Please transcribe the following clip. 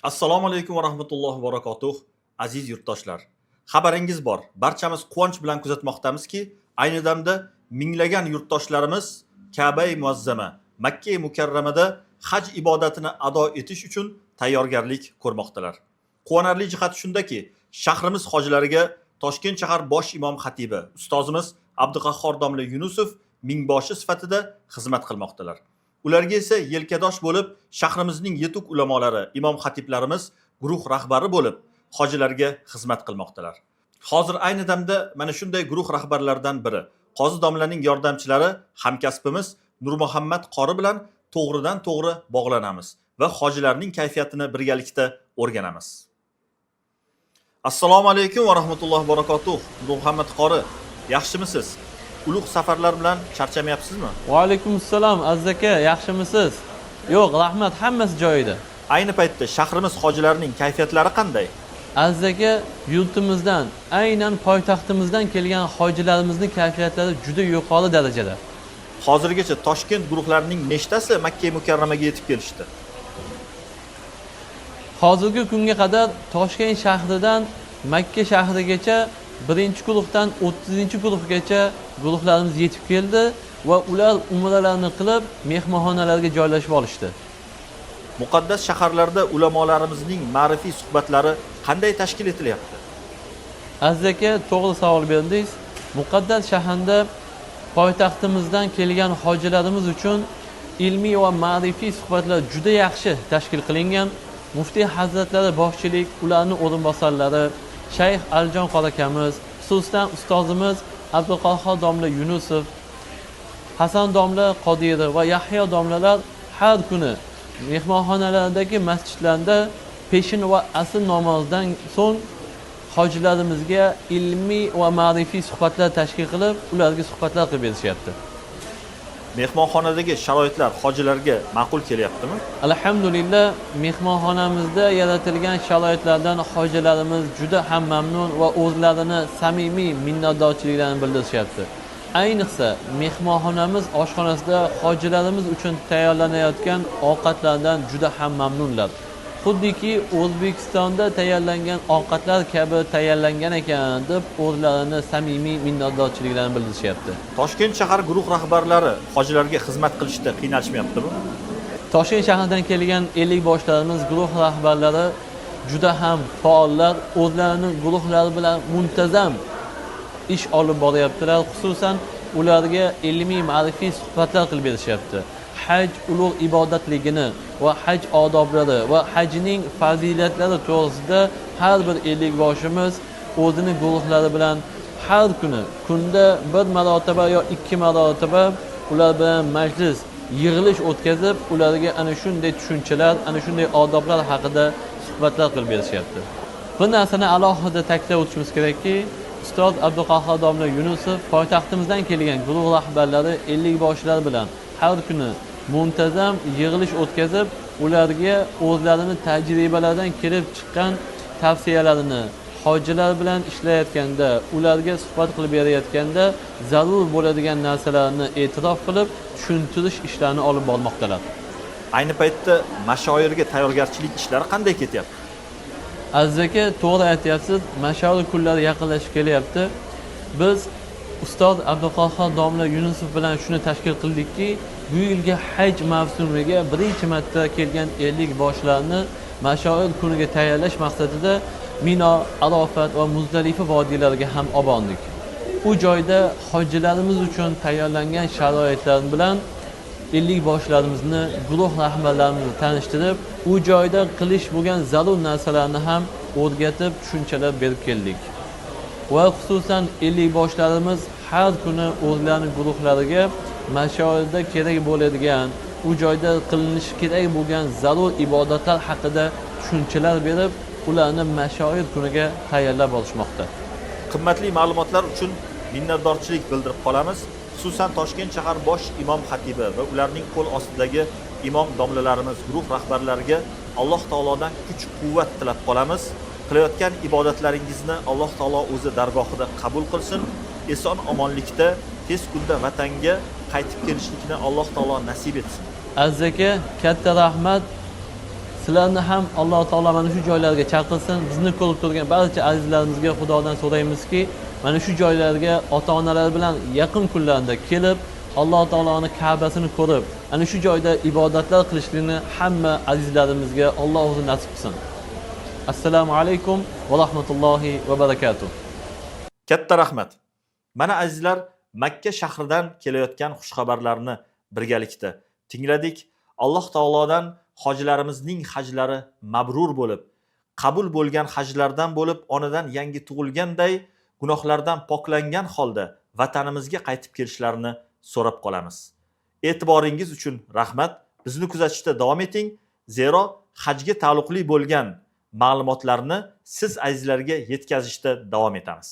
Assalomu alaykum va rahmatullohi va barakatuh. Aziz yurtdoshlar. Xabaringiz bor. Barchamiz quvonch bilan kuzatmoqdamizki, ayni damda minglagan yurtdoshlarimiz Ka'ba-i Muazzama, Makka-i Mukarramada haj ibodatini ado etish uchun tayyorgarlik ko'rmoqdalar. Quvonarli jihati shundaki, shahrimiz hojilariga Toshkent shahar bosh imom xatibi ustozimiz Abduqahhor domla Yunusov mingboshi sifatida xizmat qilmoqdalar. Ularga esa yelkadosh bo'lib, shahrimizning yetuk ulamolari, imom xatiblarimiz guruh rahbari bo'lib, hojilarga xizmat qilmoqdalar. Hozir ayni damda mana shunday guruh rahbarlaridan biri, Qozi domlaning yordamchilari, hamkasbimiz Nurmuhammad qori bilan to'g'ridan-to'g'ri bog'lanamiz va hojilarning kayfiyatini birgalikda o'rganamiz. Assalomu alaykum va rahmatullohi va barakatuh. Nurmuhammad qori, yaxshimisiz? Ulug' safarlar bilan charchamayapsizmi? Va alaykum assalom Aziz aka, yaxshimisiz? Yo'q, rahmat, hammasi joyida. Ayni paytda shahrimiz hojilarining kayfiyatlari qanday? Aziz aka, yurtimizdan, aynan poytaxtimizdan kelgan hojilarimizning kayfiyatlari juda yuqori darajada. Hozirgacha Toshkent guruhlarining nechtasi Makka Mukarramaga yetib kelishdi? Hozirgi kunga qadar Toshkent shahridan Makka shahrigacha birinchi guruhdan 30-guruhgacha guruhlarimiz yetib keldi va ular umralarni qilib mehmonxonalarga joylashib olishdi. Muqaddas shaharlarda ulamolarimizning ma'rifiy suhbatlari qanday tashkil etilyapti? Aziz aka, to'g'ri savol berdingiz. Muqaddas shaharda poytaxtimizdan kelgan hojilarimiz uchun ilmiy va ma'rifiy suhbatlar juda yaxshi tashkil qilingan. Muftiy hazratlari boshchilik, ularning o'rinbosarlari, Shayx Aljon qorakamiz, xususan ustozimiz Abduqahhor domla Yunusov, Hasan domla Qodirov va Yahyo domlalar har kuni mehmonxonalardagi masjidlarda peshin va asr namozidan so'ng hojilarimizga ilmiy va ma'rifiy suhbatlar tashkil qilib, ularga suhbatlar qilib berishyapti. Mehmonxonadagi sharoitlar hojilarga ma'qul kelyaptimi? Alhamdulillah, mehmonxonamizda yaratilgan sharoitlardan hojilarimiz juda ham mamnun va o'zlarini samimiy minnatdorchiliklarni bildirishyapti. Ayniqsa, mehmonxonamiz oshxonasida hojilarimiz uchun tayyorlanayotgan ovqatlardan juda ham mamnunlar. Xuddiki O'zbekistonda tayyorlangan ovqatlar kabi tayyorlangan ekan deb o'zlarini samimiy minnatdorchiliklarni bildirishyapti. Toshkent shahar guruh rahbarlari hojilarga xizmat qilishda qiynalishmayaptimi? Toshkent shahridan kelgan 50 boshlarimiz guruh rahbarlari juda ham faollar, o'zlarining guruhlari bilan muntazam ish olib boryaptilar. Xususan ularga ilmiy ma'rifiy suhbatlar qilib berishyapti. Haj ulug' ibodatligini va haj odoblari va hajning fazilatlari to'g'risida har bir 50 boshimiz o'zining guruhlari bilan har kuni kunda bir marotaba yo 2 marotaba ular bilan majlis, yig'ilish o'tkazib, ularga ana shunday tushunchalar, ana shunday odoblar haqida suhbatlar qilib berishyapti. Bir narsani alohida ta'kidlab o'tishimiz kerakki, ustoz Abduqahhor domla Yunusov poytaxtimizdan kelgan guruh rahbarlari 50 boshlar bilan har kuni muntazam yig'ilish o'tkazib, ularga o'zlarining tajribalaridan kelib chiqqan tavsiyalarini hojilar bilan ishlayotganda, ularga suhbat qilib berayotganda zarur bo'ladigan narsalarni e'tirof qilib, tushuntirish ishlarini olib bormoqdalar. Ayni paytda mashoyirga tayyorgarchilik ishlari qanday ketyapti? Aziz aka, to'g'ri aytyapsiz, mashoyir kunlari yaqinlashib kelyapti. Biz ustoz Abduqahhor domla Yunusov bilan shuni tashkil qildikki, bu yilgi haj mavsumiga birinchi marta kelgan 50 boshlarni mashoyir kuniga tayyorlash maqsadida Mino, Arofat va Muzdalifa vodiylariga ham olib bordik. U joyda hojilarimiz uchun tayyorlangan sharoitlar bilan 50 boshlarimizni, guruh rahbarlarimizni tanishtirib, u joyda qilish bo'lgan zarur narsalarni ham o'rgatib, tushunchalar berib keldik. Va xususan 50 boshlarimiz har kuni o'zlarining guruhlariga mashoyirda kerak bo'ladigan, u joyda qilinishi kerak bo'lgan zarur ibodatlar haqida tushunchalar berib, ularni mashoyir kuniga tayyorlab olishmoqda. Qimmatli ma'lumotlar uchun minnatdorchilik bildirib qolamiz. Xususan Toshkent shahar bosh imom xatibi va ularning qo'l ostidagi imom domlalarimiz, guruh rahbarlariga Alloh taolodan kuch-quvvat tilab qolamiz. Qilayotgan ibodatlaringizni Alloh taolo o'zi dargohida qabul qilsin. Eson omonlikda tez kunda vatanga qaytib kelishlikni Alloh taolo nasib etsin. Aziz aka, katta rahmat. Sizlarni ham Alloh taolo mana shu joylarga chaqirsin. Bizni ko'rib turgan barcha azizlarimizga Xudodan so'raymizki, mana shu joylarga ota-onalar bilan yaqin kunlarda kelib, Alloh taoloning Ka'basini ko'rib, ana shu joyda ibodatlar qilishlikni hamma azizlarimizga Alloh o'zi nasib qilsin. Assalomu alaykum va rahmatullohi va barakatuh. Katta rahmat. Mana azizlar, Makka shahridan kelayotgan xushxabarlarni birgalikda tingladik. Alloh taolodan hojilarimizning hajlari mabrur bo'lib, qabul bo'lgan hajlardan bo'lib, onadan yangi tug'ilganday gunohlardan poklangan holda vatanimizga qaytib kelishlarini so'rab qolamiz. E'tiboringiz uchun rahmat. Bizni kuzatishda davom eting, zero hajga taalluqli bo'lgan ma'lumotlarni siz azizlarga yetkazishda davom etamiz.